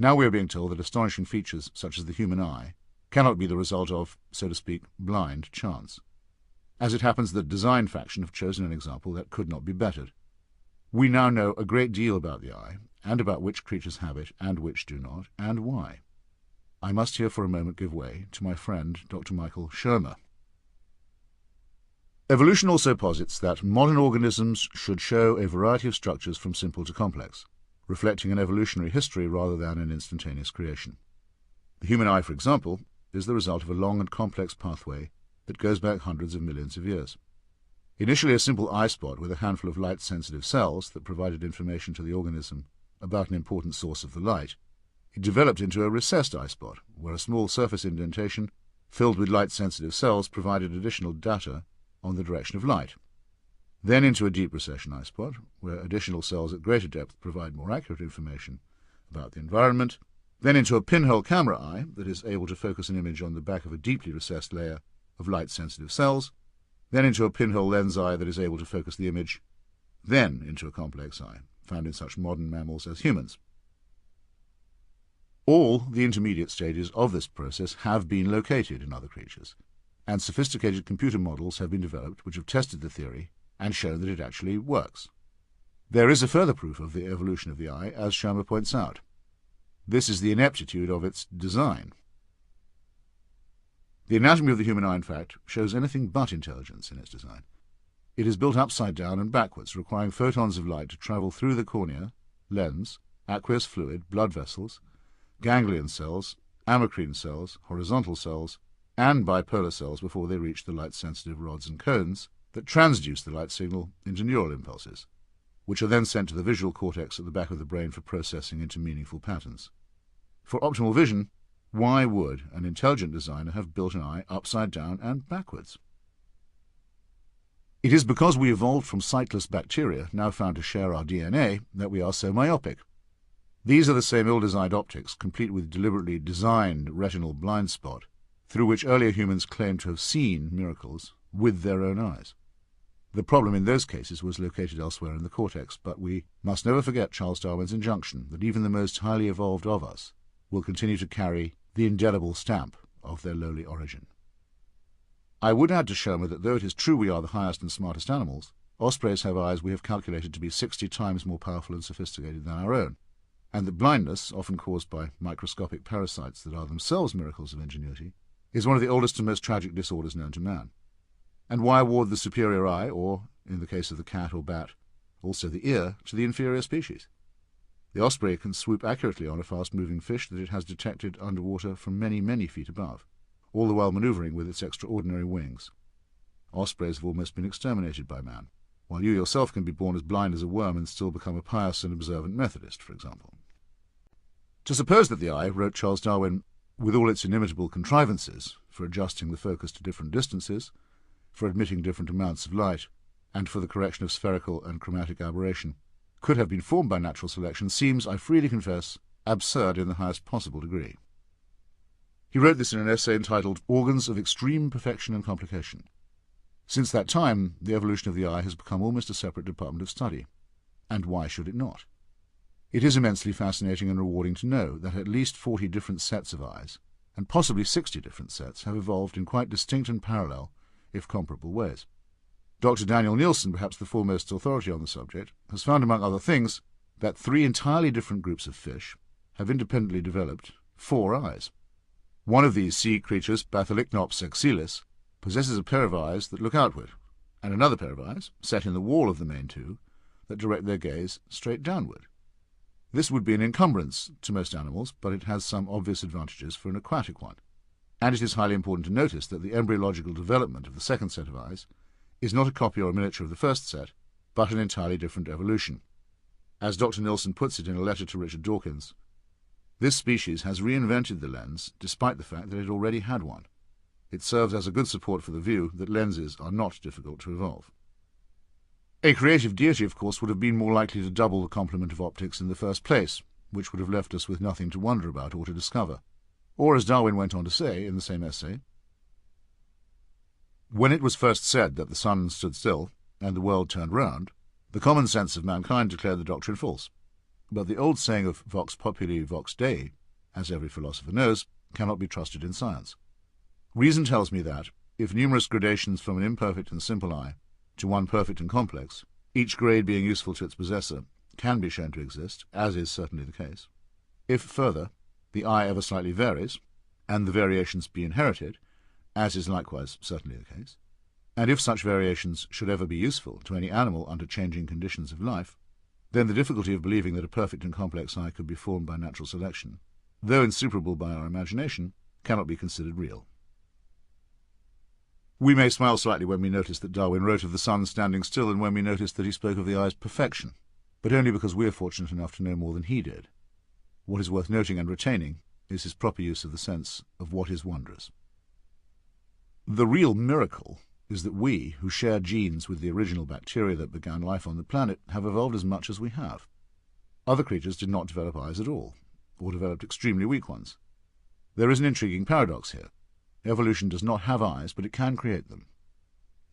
Now we are being told that astonishing features, such as the human eye, cannot be the result of, so to speak, blind chance. As it happens, the design faction have chosen an example that could not be bettered. We now know a great deal about the eye, and about which creatures have it and which do not, and why. I must here for a moment give way to my friend Dr. Michael Shermer. Evolution also posits that modern organisms should show a variety of structures from simple to complex, reflecting an evolutionary history rather than an instantaneous creation. The human eye, for example, is the result of a long and complex pathway that goes back hundreds of millions of years. Initially a simple eye spot with a handful of light-sensitive cells that provided information to the organism about an important source of the light, it developed into a recessed eye spot, where a small surface indentation filled with light-sensitive cells provided additional data on the direction of light. Then into a deep recession eye spot, where additional cells at greater depth provide more accurate information about the environment. Then into a pinhole camera eye that is able to focus an image on the back of a deeply recessed layer of light-sensitive cells. Then into a pinhole lens eye that is able to focus the image. Then into a complex eye, found in such modern mammals as humans. All the intermediate stages of this process have been located in other creatures, and sophisticated computer models have been developed which have tested the theory and shown that it actually works. There is a further proof of the evolution of the eye, as Shermer points out. This is the ineptitude of its design. The anatomy of the human eye, in fact, shows anything but intelligence in its design. It is built upside down and backwards, requiring photons of light to travel through the cornea, lens, aqueous fluid, blood vessels, ganglion cells, amacrine cells, horizontal cells, and bipolar cells before they reach the light-sensitive rods and cones that transduce the light signal into neural impulses, which are then sent to the visual cortex at the back of the brain for processing into meaningful patterns. For optimal vision, why would an intelligent designer have built an eye upside down and backwards? It is because we evolved from sightless bacteria, now found to share our DNA, that we are so myopic. These are the same ill-designed optics, complete with deliberately designed retinal blind spot, through which earlier humans claimed to have seen miracles with their own eyes. The problem in those cases was located elsewhere in the cortex, but we must never forget Charles Darwin's injunction that even the most highly evolved of us will continue to carry the indelible stamp of their lowly origin. I would add to Shermer that though it is true we are the highest and smartest animals, ospreys have eyes we have calculated to be 60 times more powerful and sophisticated than our own, and that blindness, often caused by microscopic parasites that are themselves miracles of ingenuity, is one of the oldest and most tragic disorders known to man. And why award the superior eye, or, in the case of the cat or bat, also the ear, to the inferior species? The osprey can swoop accurately on a fast-moving fish that it has detected underwater from many, many feet above, all the while manoeuvring with its extraordinary wings. Ospreys have almost been exterminated by man, while you yourself can be born as blind as a worm and still become a pious and observant Methodist, for example. To suppose that the eye, wrote Charles Darwin, with all its inimitable contrivances for adjusting the focus to different distances, for admitting different amounts of light, and for the correction of spherical and chromatic aberration, could have been formed by natural selection seems, I freely confess, absurd in the highest possible degree. He wrote this in an essay entitled Organs of Extreme Perfection and Complication. Since that time, the evolution of the eye has become almost a separate department of study. And why should it not? It is immensely fascinating and rewarding to know that at least 40 different sets of eyes, and possibly 60 different sets, have evolved in quite distinct and parallel, if comparable, ways. Dr. Daniel Nielsen, perhaps the foremost authority on the subject, has found, among other things, that 3 entirely different groups of fish have independently developed 4 eyes. One of these sea creatures, Bathylicnops exilis, possesses a pair of eyes that look outward, and another pair of eyes, set in the wall of the main 2, that direct their gaze straight downward. This would be an encumbrance to most animals, but it has some obvious advantages for an aquatic one. And it is highly important to notice that the embryological development of the second set of eyes is not a copy or a miniature of the first set, but an entirely different evolution. As Dr. Nielsen puts it in a letter to Richard Dawkins, this species has reinvented the lens despite the fact that it already had one. It serves as a good support for the view that lenses are not difficult to evolve. A creative deity, of course, would have been more likely to double the complement of optics in the first place, which would have left us with nothing to wonder about or to discover. Or, as Darwin went on to say in the same essay, when it was first said that the sun stood still and the world turned round, the common sense of mankind declared the doctrine false. But the old saying of vox populi vox Dei, as every philosopher knows, cannot be trusted in science. Reason tells me that, if numerous gradations from an imperfect and simple eye to one perfect and complex, each grade being useful to its possessor, can be shown to exist, as is certainly the case, if, further, the eye ever slightly varies, and the variations be inherited, as is likewise certainly the case, and if such variations should ever be useful to any animal under changing conditions of life, then the difficulty of believing that a perfect and complex eye could be formed by natural selection, though insuperable by our imagination, cannot be considered real. We may smile slightly when we notice that Darwin wrote of the sun standing still and when we notice that he spoke of the eye's perfection, but only because we are fortunate enough to know more than he did. What is worth noting and retaining is his proper use of the sense of what is wondrous. The real miracle is that we, who share genes with the original bacteria that began life on the planet, have evolved as much as we have. Other creatures did not develop eyes at all, or developed extremely weak ones. There is an intriguing paradox here. Evolution does not have eyes, but it can create them.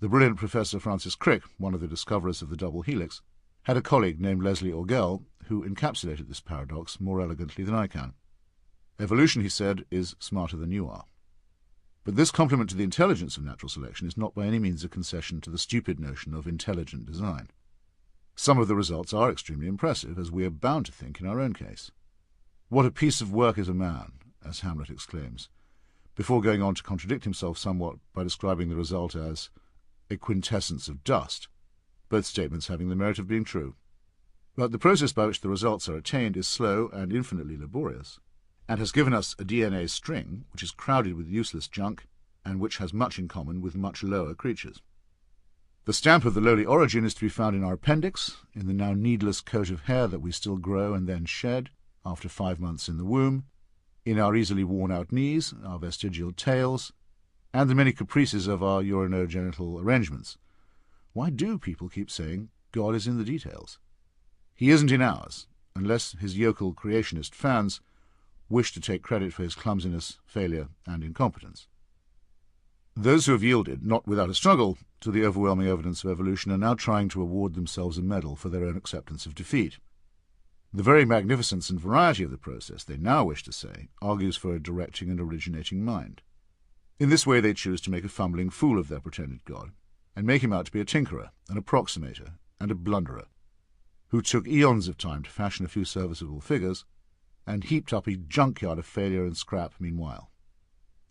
The brilliant Professor Francis Crick, one of the discoverers of the double helix, had a colleague named Leslie Orgel who encapsulated this paradox more elegantly than I can. Evolution, he said, is smarter than you are. But this compliment to the intelligence of natural selection is not by any means a concession to the stupid notion of intelligent design. Some of the results are extremely impressive, as we are bound to think in our own case. What a piece of work is a man, as Hamlet exclaims, before going on to contradict himself somewhat by describing the result as a quintessence of dust, both statements having the merit of being true. But the process by which the results are attained is slow and infinitely laborious, and has given us a DNA string which is crowded with useless junk and which has much in common with much lower creatures. The stamp of the lowly origin is to be found in our appendix, in the now needless coat of hair that we still grow and then shed after 5 months in the womb, in our easily worn-out knees, our vestigial tails, and the many caprices of our urinogenital arrangements. Why do people keep saying God is in the details? He isn't in ours, unless his yokel creationist fans wish to take credit for his clumsiness, failure, and incompetence. Those who have yielded, not without a struggle, to the overwhelming evidence of evolution are now trying to award themselves a medal for their own acceptance of defeat. The very magnificence and variety of the process, they now wish to say, argues for a directing and originating mind. In this way they choose to make a fumbling fool of their pretended God, and make him out to be a tinkerer, an approximator, and a blunderer, who took eons of time to fashion a few serviceable figures, and heaped up a junkyard of failure and scrap meanwhile.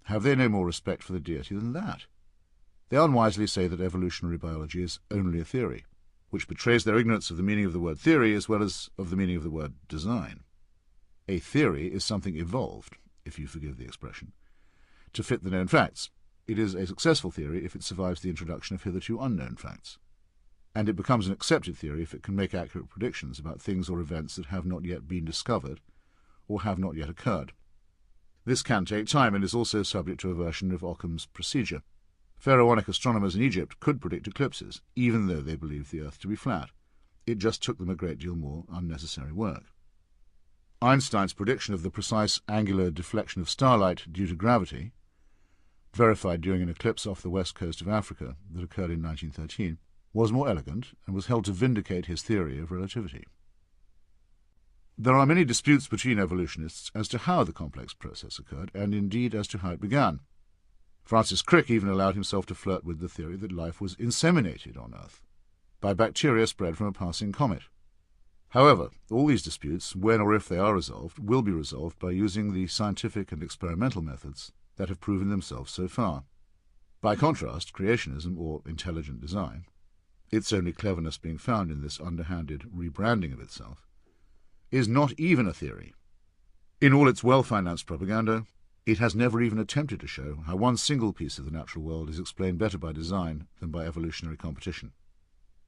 Have they no more respect for the deity than that? They unwisely say that evolutionary biology is only a theory, which betrays their ignorance of the meaning of the word theory as well as of the meaning of the word design. A theory is something evolved, if you forgive the expression, to fit the known facts. It is a successful theory if it survives the introduction of hitherto unknown facts, and it becomes an accepted theory if it can make accurate predictions about things or events that have not yet been discovered or have not yet occurred. This can take time and is also subject to a version of Occam's procedure. Pharaonic astronomers in Egypt could predict eclipses, even though they believed the Earth to be flat. It just took them a great deal more unnecessary work. Einstein's prediction of the precise angular deflection of starlight due to gravity, verified during an eclipse off the west coast of Africa that occurred in 1913, was more elegant and was held to vindicate his theory of relativity. There are many disputes between evolutionists as to how the complex process occurred, and indeed as to how it began. Francis Crick even allowed himself to flirt with the theory that life was inseminated on Earth by bacteria spread from a passing comet. However, all these disputes, when or if they are resolved, will be resolved by using the scientific and experimental methods that have proven themselves so far. By contrast, creationism, or intelligent design, its only cleverness being found in this underhanded rebranding of itself, is not even a theory. In all its well-financed propaganda, it has never even attempted to show how one single piece of the natural world is explained better by design than by evolutionary competition.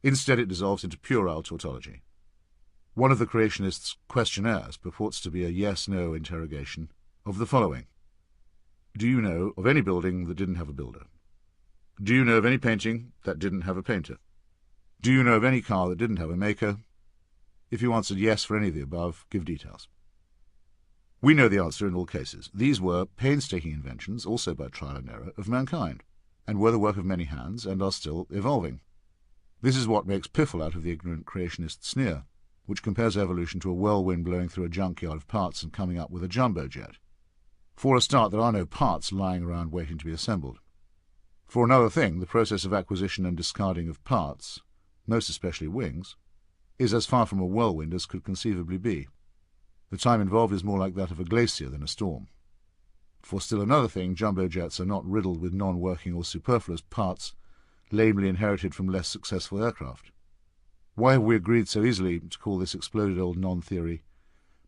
Instead, it dissolves into puerile tautology. One of the creationists' questionnaires purports to be a yes-no interrogation of the following. Do you know of any building that didn't have a builder? Do you know of any painting that didn't have a painter? Do you know of any car that didn't have a maker? If you answered yes for any of the above, give details. We know the answer in all cases. These were painstaking inventions, also by trial and error, of mankind, and were the work of many hands, and are still evolving. This is what makes piffle out of the ignorant creationist sneer. which compares evolution to a whirlwind blowing through a junkyard of parts and coming up with a jumbo jet. For a start, there are no parts lying around waiting to be assembled. For another thing, the process of acquisition and discarding of parts, most especially wings, is as far from a whirlwind as could conceivably be. The time involved is more like that of a glacier than a storm. For still another thing, jumbo jets are not riddled with non-working or superfluous parts lamely inherited from less successful aircraft. Why have we agreed so easily to call this exploded old non-theory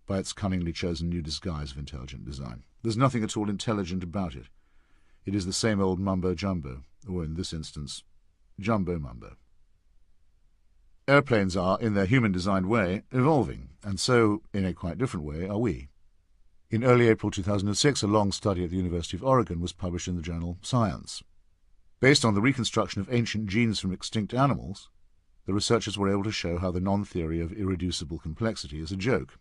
by its cunningly chosen new disguise of intelligent design? There's nothing at all intelligent about it. It is the same old mumbo-jumbo, or in this instance, jumbo-mumbo. Airplanes are, in their human-designed way, evolving, and so, in a quite different way, are we. In early April 2006, a long study at the University of Oregon was published in the journal Science. Based on the reconstruction of ancient genes from extinct animals, the researchers were able to show how the non-theory of irreducible complexity is a joke.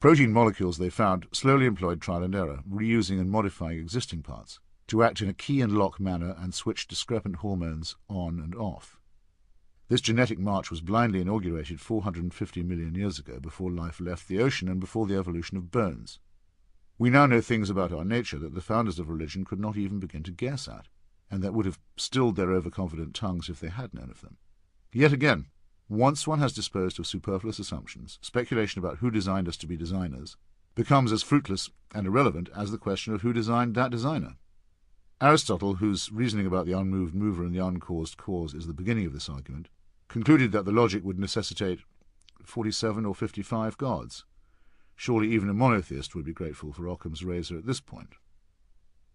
Protein molecules, they found, slowly employed trial and error, reusing and modifying existing parts, to act in a key and lock manner and switch discrepant hormones on and off. This genetic march was blindly inaugurated 450 million years ago, before life left the ocean and before the evolution of bones. We now know things about our nature that the founders of religion could not even begin to guess at, and that would have stilled their overconfident tongues if they had known of them. Yet again, once one has disposed of superfluous assumptions, speculation about who designed us to be designers becomes as fruitless and irrelevant as the question of who designed that designer. Aristotle, whose reasoning about the unmoved mover and the uncaused cause is the beginning of this argument, concluded that the logic would necessitate 47 or 55 gods. Surely even a monotheist would be grateful for Occam's razor at this point.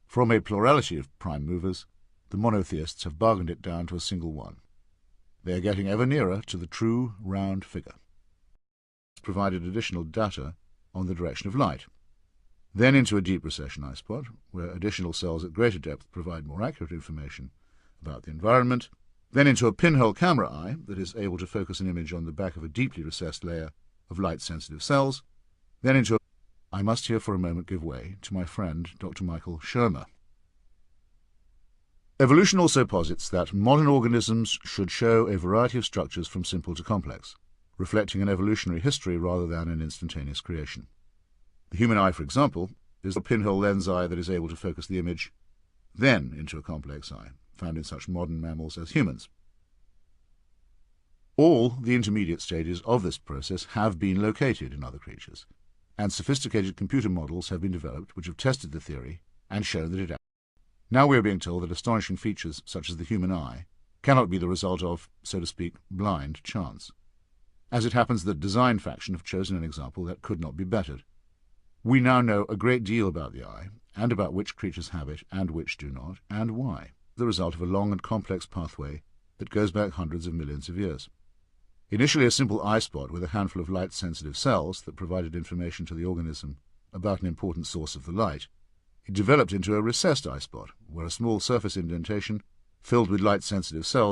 From a plurality of prime movers, the monotheists have bargained it down to a single one. They are getting ever nearer to the true round figure. It's provided additional data on the direction of light. Then into a deep recession eye spot, where additional cells at greater depth provide more accurate information about the environment. Then into a pinhole camera eye that is able to focus an image on the back of a deeply recessed layer of light-sensitive cells. Then into a... I must here for a moment give way to my friend Dr. Michael Shermer. Evolution also posits that modern organisms should show a variety of structures from simple to complex, reflecting an evolutionary history rather than an instantaneous creation. The human eye, for example, is a pinhole lens eye that is able to focus the image then into a complex eye, found in such modern mammals as humans. All the intermediate stages of this process have been located in other creatures, and sophisticated computer models have been developed which have tested the theory and shown that it acts. Now we are being told that astonishing features such as the human eye cannot be the result of, so to speak, blind chance. As it happens, the design faction have chosen an example that could not be bettered. We now know a great deal about the eye, and about which creatures have it and which do not, and why, the result of a long and complex pathway that goes back hundreds of millions of years. Initially a simple eye spot with a handful of light-sensitive cells that provided information to the organism about an important source of the light, it developed into a recessed eye spot, where a small surface indentation, filled with light-sensitive cells,